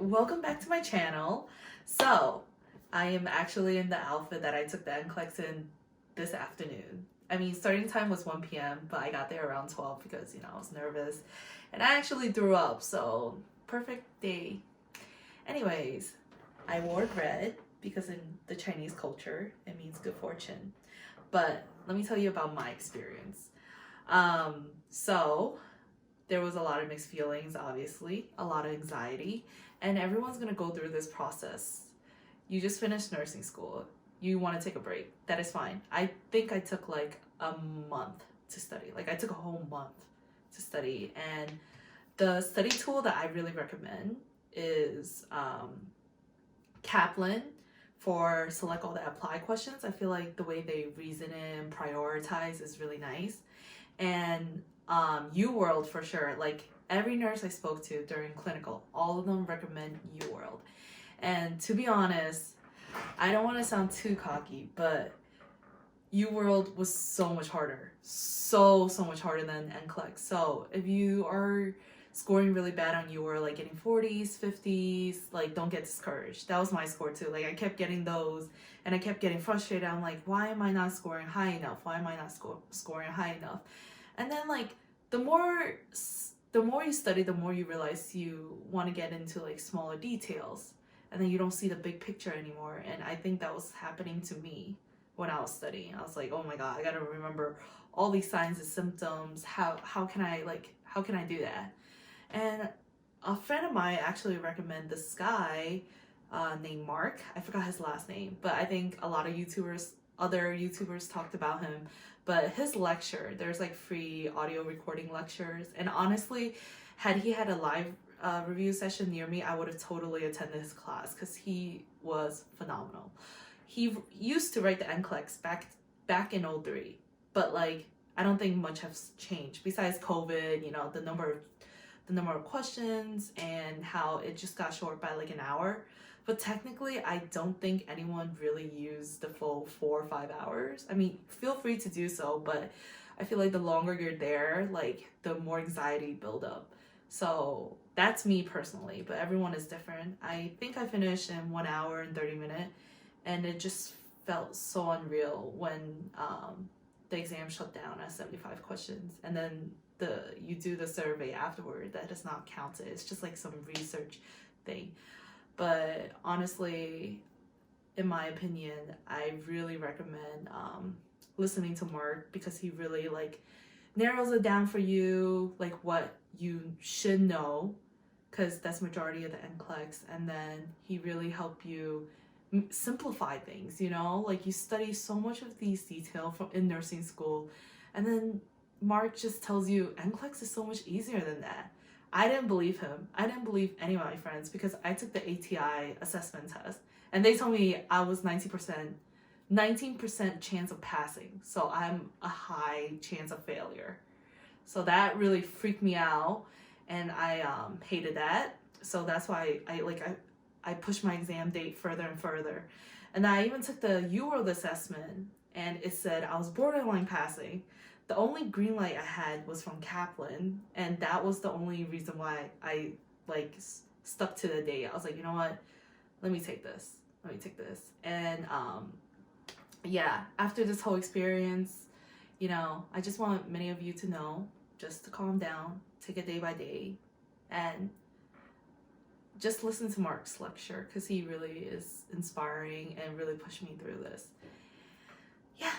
welcome back to my channel. So, I am actually in the outfit that I took the Nclex in this afternoon. I mean, starting time was 1 p.m., but I got there around 12 because, I was nervous. And I actually threw up, so perfect day. Anyways, I wore red because in the Chinese culture, it means good fortune. But let me tell you about my experience. So there was a lot of mixed feelings, obviously, a lot of anxiety, and everyone's gonna go through this process. You just finished nursing school. You want to take a break. That is fine. I think I took like a month to study. Like I took a whole month to study, and the study tool that I really recommend is Kaplan for select all the apply questions. I feel like the way they reason and prioritize is really nice. And Uworld for sure. Like every nurse I spoke to during clinical, all of them recommend Uworld. And to be honest, I don't want to sound too cocky, but Uworld was so much harder. So much harder than Nclex. So if you are scoring really bad on Uworld, like getting 40s, 50s, like don't get discouraged. That was my score too. Like I kept getting those and I kept getting frustrated. I'm like, why am I not scoring high enough? Why am I not scoring high enough? And then like the more you study, the more you realize you want to get into like smaller details, and then you don't see the big picture anymore. And I think that was happening to me when I was studying. I was like, oh my god, I gotta remember all these signs and symptoms. How can I do that? And a friend of mine actually recommended this guy named Mark. I forgot his last name, but I think a lot of other YouTubers talked about him. But his lecture, there's like free audio recording lectures, and honestly, had he had a live review session near me, I would have totally attended his class because he was phenomenal. He used to write the Nclex back in 03, but like I don't think much has changed besides COVID. The number of questions and how it just got short by like an hour. But technically, I don't think anyone really used the full 4 or 5 hours. I mean, feel free to do so, but I feel like the longer you're there, like the more anxiety build up. So that's me personally, but everyone is different. I think I finished in 1 hour and 30 minutes, and it just felt so unreal when the exam shut down at 75 questions, and then you do the survey afterward. That does not count it. It's just like some research thing. But honestly, in my opinion, I really recommend listening to Mark because he really like narrows it down for you, like what you should know, because that's majority of the Nclex, and then he really helped you simplify things. Like you study so much of these details in nursing school, and then Mark just tells you Nclex is so much easier than that. I didn't believe him. I didn't believe any of my friends because I took the ATI assessment test and they told me I was 19% chance of passing. So I'm a high chance of failure. So that really freaked me out, and I hated that. So that's why I pushed my exam date further and further. And I even took the Uworld assessment and it said I was borderline passing. The only green light I had was from Kaplan, and that was the only reason why I stuck to the date. I was like, you know what? Let me take this. And yeah, after this whole experience, I just want many of you to know just to calm down, take it day by day, and just listen to Mark's lecture because he really is inspiring and really pushed me through this. Yeah,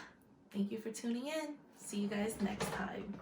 thank you for tuning in. See you guys next time.